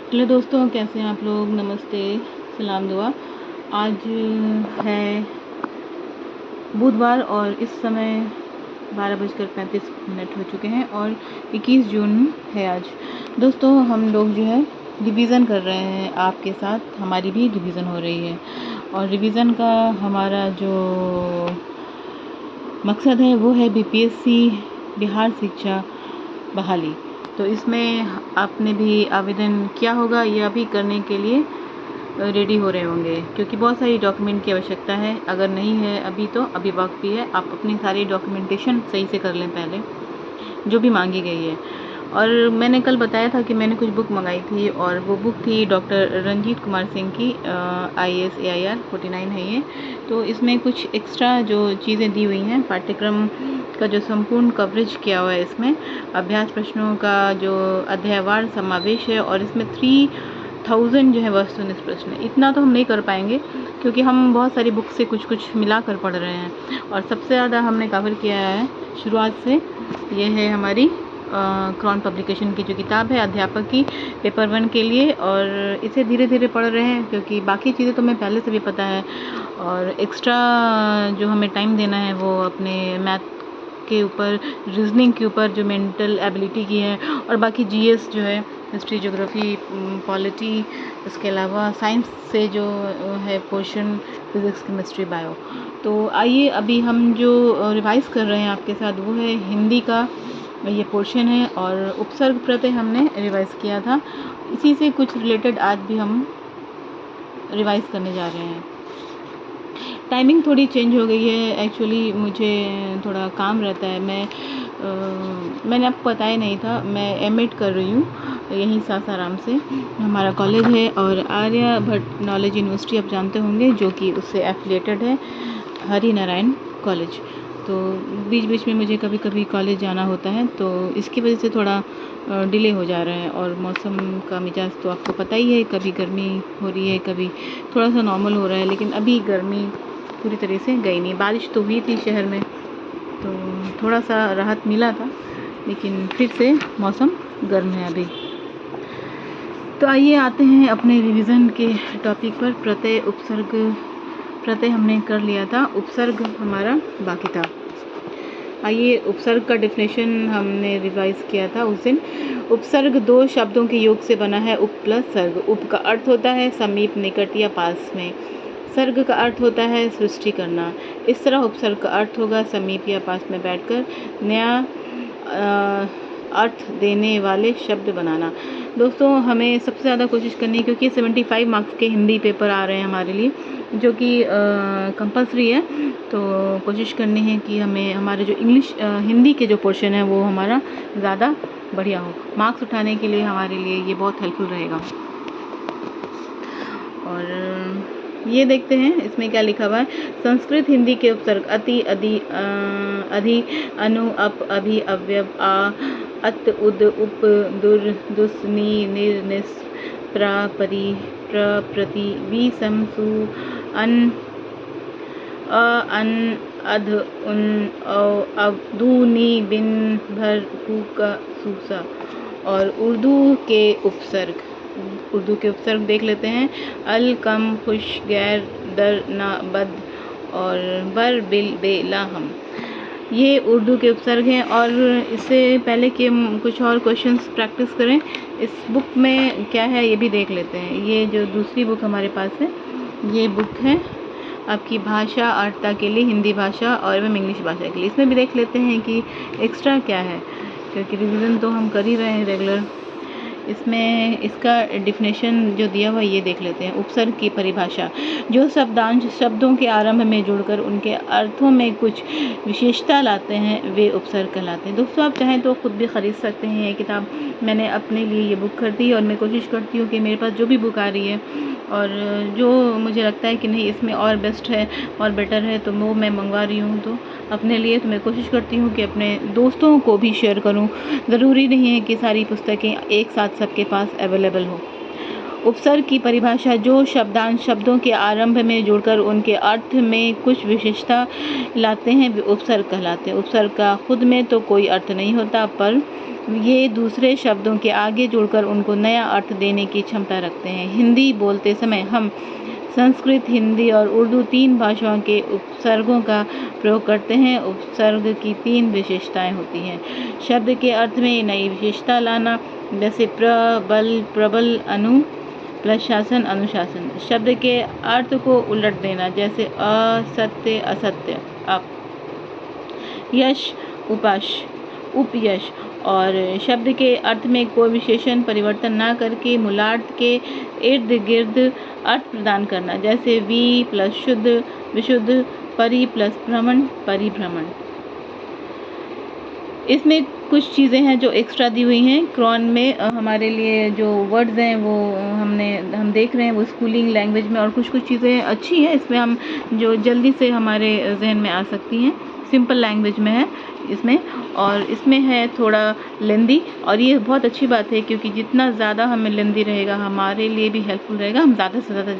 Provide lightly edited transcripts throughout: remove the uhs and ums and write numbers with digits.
Hello दोस्तों, कैसे हैं आप लोग। नमस्ते, सलाम दुआ। आज है बुधवार और इस समय 12:35 हो चुके हैं और 21 जून है आज। दोस्तों, हम लोग जो है रिवीज़न कर रहे हैं आपके साथ। हमारी भी रिवीज़न हो रही है और रिवीज़न का हमारा जो मकसद है वो है बीपीएससी बिहार शिक्षा बहाली। तो इसमें आपने भी आवेदन किया होगा या भी करने के लिए रेडी हो रहे होंगे, क्योंकि बहुत सारी डॉक्यूमेंट की आवश्यकता है। अगर नहीं है अभी तो अभी वक्त भी है, आप अपनी सारी डॉक्यूमेंटेशन सही से कर लें पहले, जो भी मांगी गई है। और मैंने कल बताया था कि मैंने कुछ बुक मंगाई थी और वो बुक थी डॉक्टर रंजीत कुमार सिंह की IAS AIR 49 है ये। तो इसमें कुछ एक्स्ट्रा जो चीज़ें दी हुई हैं, पाठ्यक्रम का जो संपूर्ण कवरेज किया हुआ है, इसमें अभ्यास प्रश्नों का जो अध्यायवार समावेश है और इसमें 3000 जो है वस्तुनिष्ठ प्रश्न है। इतना तो हम नहीं कर पाएंगे क्योंकि हम बहुत सारी बुक से कुछ कुछ मिला कर पढ़ रहे हैं और सबसे ज़्यादा हमने कवर किया है शुरुआत से। ये है हमारी क्राउन पब्लिकेशन की जो किताब है अध्यापक की, पेपर 1 के लिए, और इसे धीरे धीरे पढ़ रहे हैं क्योंकि बाकी चीज़ें तो मैं पहले से भी पता है और एक्स्ट्रा जो हमें टाइम देना है वो अपने मैथ के ऊपर, रीजनिंग के ऊपर, जो मेंटल एबिलिटी की है, और बाकी GS जो है, हिस्ट्री, ज्योग्राफी, पॉलिटी, इसके अलावा साइंस से जो है पोर्शन, फिज़िक्स, केमिस्ट्री, बायो। तो आइए अभी हम जो रिवाइज़ कर रहे हैं आपके साथ वो है हिंदी का ये पोर्शन है और उपसर्ग प्रत्यय हमने रिवाइज़ किया था। इसी से कुछ रिलेटेड आज भी हम रिवाइज़ करने जा रहे हैं। टाइमिंग थोड़ी चेंज हो गई है, एक्चुअली मुझे थोड़ा काम रहता है। मैंने आपको बताया नहीं था, मैं एमएड कर रही हूँ यहीं सासाराम से, हमारा कॉलेज है, और आर्यभट्ट नॉलेज यूनिवर्सिटी आप जानते होंगे, जो कि उससे एफिलिएटेड है, हरि नारायण कॉलेज। तो बीच बीच में मुझे कभी कभी कॉलेज जाना होता है, तो इसकी वजह से थोड़ा डिले हो जा रहा है। और मौसम का मिजाज तो आपको पता ही है, कभी गर्मी हो रही है, कभी थोड़ा सा नॉर्मल हो रहा है, लेकिन अभी गर्मी पूरी तरह से गई नहीं। बारिश तो हुई थी शहर में, तो थोड़ा सा राहत मिला था, लेकिन फिर से मौसम गर्म है अभी। तो आइए आते हैं अपने रिवीजन के टॉपिक पर। प्रत्यय, उपसर्ग। प्रत्यय हमने कर लिया था, उपसर्ग हमारा बाकी था। आइए, उपसर्ग का डेफिनेशन हमने रिवाइज किया था उस दिन। उपसर्ग दो शब्दों के योग से बना है, उप प्लस सर्ग। उप का अर्थ होता है समीप, निकट या पास में। सर्ग का अर्थ होता है सृष्टि करना। इस तरह उपसर्ग का अर्थ होगा समीप या पास में बैठकर नया अर्थ देने वाले शब्द बनाना। दोस्तों, हमें सबसे ज़्यादा कोशिश करनी है, क्योंकि 75 मार्क्स के हिंदी पेपर आ रहे हैं हमारे लिए, जो कि कंपलसरी है। तो कोशिश करनी है कि हमें हमारे जो हिंदी के जो पोर्शन है वो हमारा ज़्यादा बढ़िया हो। मार्क्स उठाने के लिए हमारे लिए ये बहुत हेल्पफुल रहेगा। और ये देखते हैं इसमें क्या लिखा हुआ है। संस्कृत हिंदी के उपसर्ग अति, अधि, अधि, अनु, अप, अभि, अव्यव, आ, अत, उद, उप, दुर, दुस, नि, निर, निस, प्रा, परि, प्र, प्रति, वि, सम, सु, अन, अन, अध, उन, औ, अब, दू, नी, बिन, भर, कु, क, सु, सा। और उर्दू के उपसर्ग देख लेते हैं। अल, कम, खुश, गैर, दर, ना, बद, और बर, बिल, बे, ला, हम। ये उर्दू के उपसर्ग हैं। और इससे पहले कि हम कुछ और क्वेश्चंस प्रैक्टिस करें, इस बुक में क्या है ये भी देख लेते हैं। ये जो दूसरी बुक हमारे पास है, ये बुक है आपकी भाषा अर्हता के लिए, हिंदी भाषा और एवं इंग्लिश भाषा के लिए। इसमें भी देख लेते हैं कि एक्स्ट्रा क्या है, क्योंकि रिवीजन तो हम कर ही रहे हैं रेगुलर। इसमें इसका डेफिनेशन जो दिया हुआ ये देख लेते हैं। उपसर्ग की परिभाषा, जो शब्दांश शब्दों के आरंभ में जुड़कर उनके अर्थों में कुछ विशेषता लाते हैं वे उपसर्ग कहलाते हैं। दोस्तों, आप चाहें तो खुद भी ख़रीद सकते हैं ये किताब। मैंने अपने लिए ये बुक खरीदी और मैं कोशिश करती हूँ कि मेरे पास जो भी बुक आ रही है और जो मुझे लगता है कि नहीं इसमें और बेस्ट है और बेटर है, तो वो मैं मंगवा रही हूँ। तो अपने लिए तो मैं कोशिश करती हूँ कि अपने दोस्तों को भी शेयर करूँ। ज़रूरी नहीं है कि सारी पुस्तकें एक साथ सबके पास अवेलेबल हो। उपसर्ग की परिभाषा: जो शब्दांश शब्दों के आरंभ में जुड़कर उनके अर्थ में कुछ विशेषता लाते हैं वे उपसर्ग कहलाते हैं। उपसर्ग का खुद में तो कोई अर्थ नहीं होता, पर ये दूसरे शब्दों के आगे जुड़कर उनको नया अर्थ देने की क्षमता रखते हैं। हिंदी बोलते समय हम संस्कृत, हिंदी और उर्दू 3 भाषाओं के उपसर्गों का प्रयोग करते हैं। उपसर्ग की 3 विशेषताएं होती हैं: शब्द के अर्थ में नई विशेषता लाना, जैसे प्रबल, प्रबल, अनु प्लस शासन, अनुशासन। शब्द के अर्थ को उलट देना, जैसे असत्य, असत्य, अप। यश, उपश, उपयश। और शब्द के अर्थ में कोई विशेषण परिवर्तन ना करके मूलार्थ के इर्द गिर्द अर्थ प्रदान करना, जैसे वि प्लस शुद्ध, विशुद्ध, परि प्लस भ्रमण, परिभ्रमण। इसमें कुछ चीज़ें हैं जो एक्स्ट्रा दी हुई हैं क्रॉन में। हमारे लिए जो वर्ड्स हैं वो हम देख रहे हैं वो स्कूलिंग लैंग्वेज में, और कुछ चीज़ें अच्छी हैं इसमें, हम जो जल्दी से हमारे जहन में आ सकती हैं। सिंपल लैंग्वेज में है इसमें, और इसमें है थोड़ा लेंदी, और ये बहुत अच्छी बात है क्योंकि जितना ज़्यादा हमें लेंदी रहेगा हमारे लिए भी हेल्पफुल रहेगा, हम ज़्यादा से ज़्यादा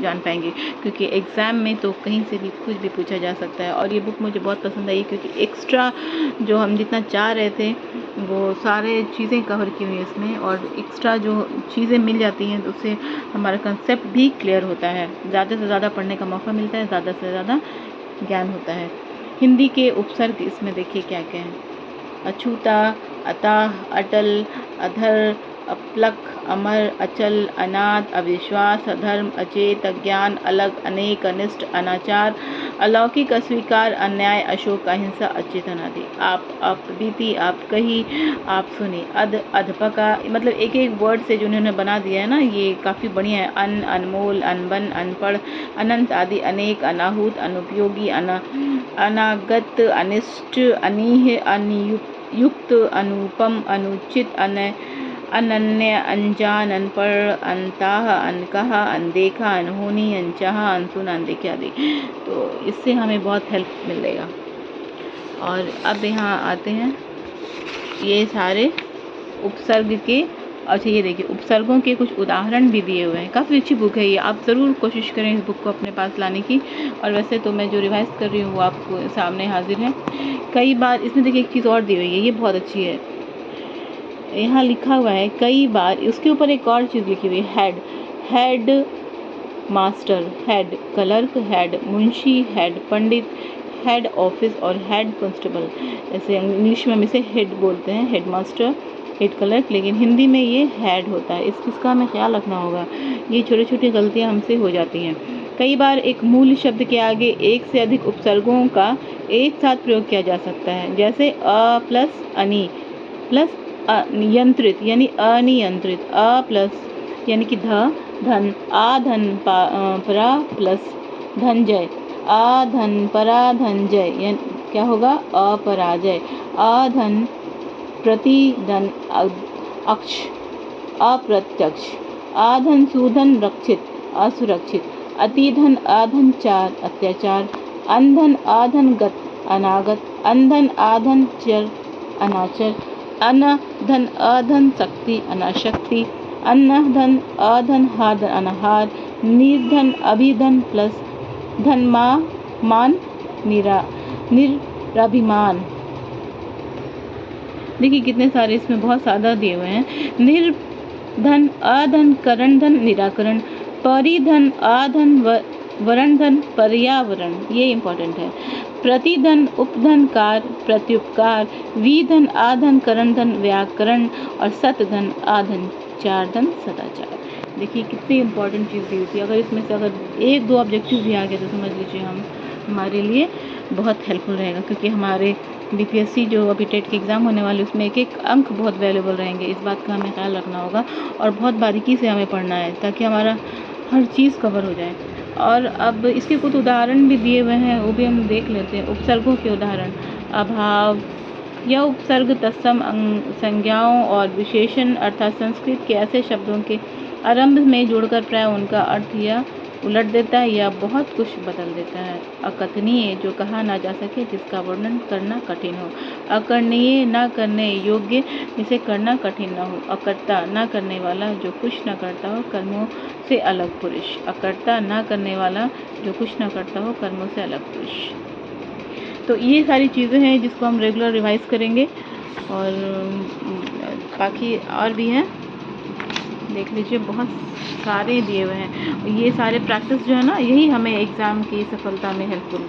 जान पाएंगे, क्योंकि एग्ज़ाम में तो कहीं से भी कुछ भी पूछा जा सकता है। और ये बुक मुझे बहुत पसंद आई क्योंकि एक्स्ट्रा जो हम जितना चाह रहे थे वो सारे चीज़ें कवर की हुई है इसमें, और एक्स्ट्रा जो चीज़ें मिल जाती हैं तो उससे हमारा कंसेप्ट भी क्लियर होता है, ज़्यादा से ज़्यादा पढ़ने का मौका मिलता है, ज़्यादा से ज़्यादा ज्ञान होता है। हिंदी के उपसर्ग इसमें देखिए क्या क्या हैं: अछूता, अतः, अटल, अधर, अपलक, अमर, अचल, अनाथ, अविश्वास, अधर्म, अचेत, अज्ञान, अलग, अनेक, अनिष्ट, अनाचार, अलौकिक, अस्वीकार, अन्याय, अशोक, अहिंसा, अचेतन आदि। आप बीती, आप कही, आप सुनी, अधपका, मतलब एक एक वर्ड से जो उन्होंने बना दिया है ना, ये काफ़ी बढ़िया है। अन, अनमोल, अनबन, अनपढ़, अनंत आदि, अनेक, अनाहूत, अनुपयोगी, अनागत, अनिष्ट, अनीह, अनियुक्त, अनुपम, अनुचित, अनन्य, अनजान, अनपढ़, अनताह, अनकहा, अनदेखा, अनहोनी, अनचाहा, अनसुना, अनदेखे आदि। तो इससे हमें बहुत हेल्प मिलेगा। और अब यहाँ आते हैं ये सारे उपसर्ग के, अच्छा ये देखिए उपसर्गों के कुछ उदाहरण भी दिए हुए हैं। काफ़ी अच्छी बुक है ये, आप ज़रूर कोशिश करें इस बुक को अपने पास लाने की। और वैसे तो मैं जो रिवाइज कर रही हूँ वो आपको सामने हाजिर है। कई बार इसमें देखिए एक चीज़ और दी हुई है, ये बहुत अच्छी है। यहाँ लिखा हुआ है कई बार, उसके ऊपर एक और चीज़ लिखी हुई है, head master, head clerk, head munshi, head pandit, head office और हेड कांस्टेबल। ऐसे इंग्लिश में हम इसे हेड बोलते हैं, हेड मास्टर, हेड क्लर्क, लेकिन हिंदी में ये हेड होता है। इस चीज़ का हमें ख्याल रखना होगा, ये छोटी छोटी गलतियाँ हमसे हो जाती हैं। कई बार एक मूल शब्द के आगे एक से अधिक उपसर्गों का एक साथ प्रयोग किया जा सकता है, जैसे अ प्लस अनि प्लस नियंत्रित यानी अनियंत्रित, अ प्लस यानी कि धन, आ धन परा प्लस धनजय, आ धन परा धनजय, यानी क्या होगा, अपराजय। आ धन प्रति धन अक्ष, अप्रत्यक्ष। आधन सुधन रक्षित, असुरक्षित। अतिधन आधन चार, अत्याचार। अंधन आधन गत, अनागत। अंधन आधन चर, अनाचर। अनधन अधन शक्ति, अनाशक्ति। अनधन अधन हार, अनाहार। निर्धन अभिधन प्लस धन मान निराभिमान। देखिए कितने सारे इसमें बहुत ज़्यादा दिए हुए हैं। निर्धन अधन करण धन निराकरण। परिधन अधन वरण धन पर्यावरण, ये इम्पोर्टेंट है। प्रतिधन उपधन कार प्रत्युपकार। विधन आधन करण धन व्याकरण। और सतधन आधन चार धन सदाचार। देखिए कितनी इम्पोर्टेंट चीज़ दी हुई थी। अगर इसमें से अगर एक दो ऑब्जेक्टिव भी आ गए तो समझ लीजिए हमारे लिए बहुत हेल्पफुल रहेगा, क्योंकि हमारे बीपीएससी जो अभी टेट के एग्ज़ाम होने वाले उसमें एक एक अंक बहुत वैल्यूबल रहेंगे। इस बात का हमें ख्याल रखना होगा और बहुत बारीकी से हमें पढ़ना है ताकि हमारा हर चीज़ कवर हो जाए। और अब इसके कुछ उदाहरण भी दिए हुए हैं, वो भी हम देख लेते हैं। उपसर्गों के उदाहरण: अभाव। यह उपसर्ग तत्सम संज्ञाओं और विशेषण अर्थात संस्कृत के ऐसे शब्दों के आरंभ में जोड़कर प्राय उनका अर्थ या उलट देता है या बहुत कुछ बदल देता है। अकथनीय, जो कहा ना जा सके, जिसका वर्णन करना कठिन हो। अकरणीय, ना करने योग्य, जिसे करना कठिन न हो। अकर्ता, ना करने वाला, जो कुछ न करता हो, कर्मों से अलग पुरुष। अकर्ता, ना करने वाला, जो कुछ न करता हो, कर्मों से अलग पुरुष। तो ये सारी चीज़ें हैं जिसको हम रेगुलर रिवाइज करेंगे। और बाकी और भी हैं, देख लीजिए, बहुत सारे दिए हुए हैं। ये सारे प्रैक्टिस जो है ना, यही हमें एग्ज़ाम की सफलता में हेल्पफुल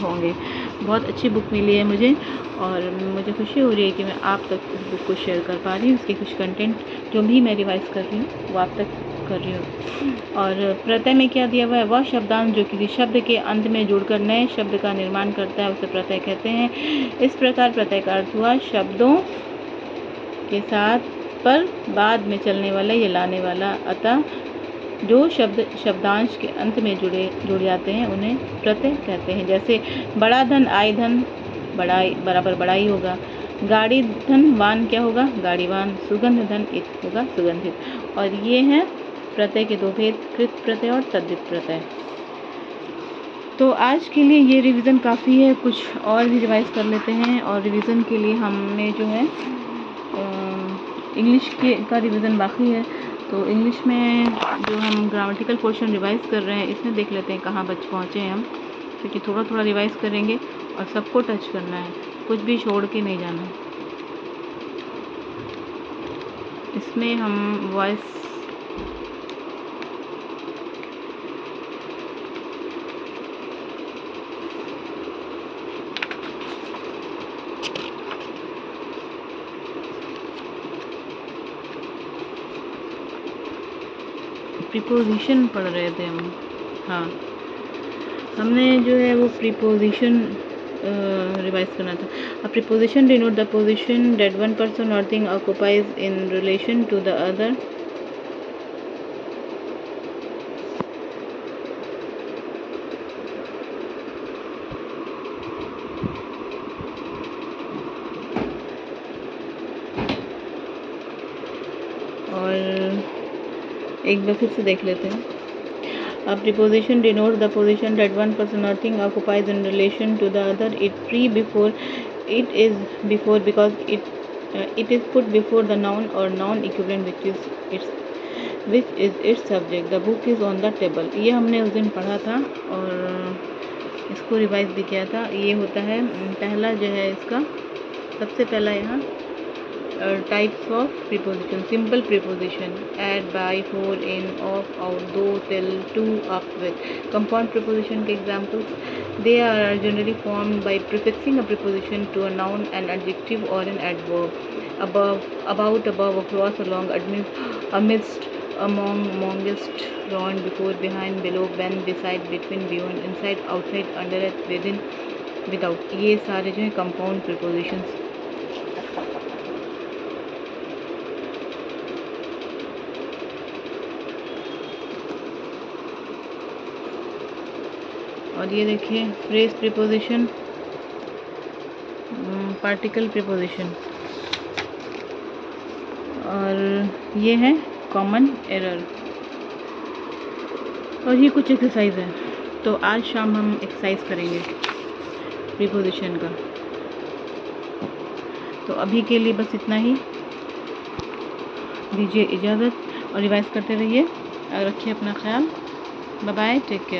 होंगे। बहुत अच्छी बुक मिली है मुझे, और मुझे खुशी हो रही है कि मैं आप तक इस बुक को शेयर कर पा रही हूँ। इसके कुछ कंटेंट जो भी मैं रिवाइज़ कर रही हूँ वो आप तक कर रही हूँ। और प्रत्यय में क्या दिया हुआ है? वह शब्दांश जो किसी शब्द के अंत में जुड़कर नए शब्द का निर्माण करता है, उसे प्रत्यय कहते हैं। इस प्रकार प्रत्यय का अर्थ हुआ शब्दों के साथ पर बाद में चलने वाला या लाने वाला। अतः जो शब्द शब्दांश के अंत में जुड़ जाते हैं उन्हें प्रत्यय कहते हैं। जैसे बड़ा धन, आय धन, बड़ाई बराबर बड़ाई होगा। गाड़ी धन, वान क्या होगा? गाड़ीवान। सुगंध धन, इत होगा सुगंधित। और ये हैं प्रत्यय के दो भेद, कृत प्रत्यय और तद्धित प्रत्यय। तो आज के लिए ये रिवीजन काफ़ी है, कुछ और भी रिवाइज कर लेते हैं। और रिवीजन के लिए हमने जो है इंग्लिश का रिवीजन बाकी है। तो इंग्लिश में जो हम ग्रामेटिकल पोर्शन रिवाइज कर रहे हैं, इसमें देख लेते हैं कहाँ पहुँचे हैं हम, क्योंकि थोड़ा थोड़ा रिवाइज करेंगे और सबको टच करना है, कुछ भी छोड़ के नहीं जाना। इसमें हम वॉइस प्रीपोजिशन पढ़ रहे थे हम। हाँ, हमने जो है वो प्रीपोजिशन रिवाइज करना था। A preposition denote the position that one person or thing occupies in relation to the other. और एक बार फिर से देख लेते हैं। A preposition denotes the position that one person or thing occupies in relation to the other. It is before because it is put before the noun or noun equivalent which is its subject. The book is on the table. ये हमने उस दिन पढ़ा था और इसको revise भी किया था। ये होता है पहला जो है इसका, सबसे पहला यहाँ types of preposition. Simple preposition, at, by, for, in, of, out, through, till, to, up, with. Compound preposition के examples, they are generally formed by prefixing a preposition to a noun, an adjective or an adverb. Above, about, above, across, along, amidst, among, amongst, round, before, behind, below, when, beside, between, beyond, inside, outside, underneath, within, without। ये सारे जो है compound prepositions. और ये देखिए phrase preposition, particle preposition, और ये है कॉमन एरर। और ये कुछ एक्सरसाइज है, तो आज शाम हम एक्सरसाइज करेंगे प्रीपोजिशन का। तो अभी के लिए बस इतना ही, दीजिए इजाज़त और रिवाइज करते रहिए और रखिए अपना ख्याल। Bye bye, take care.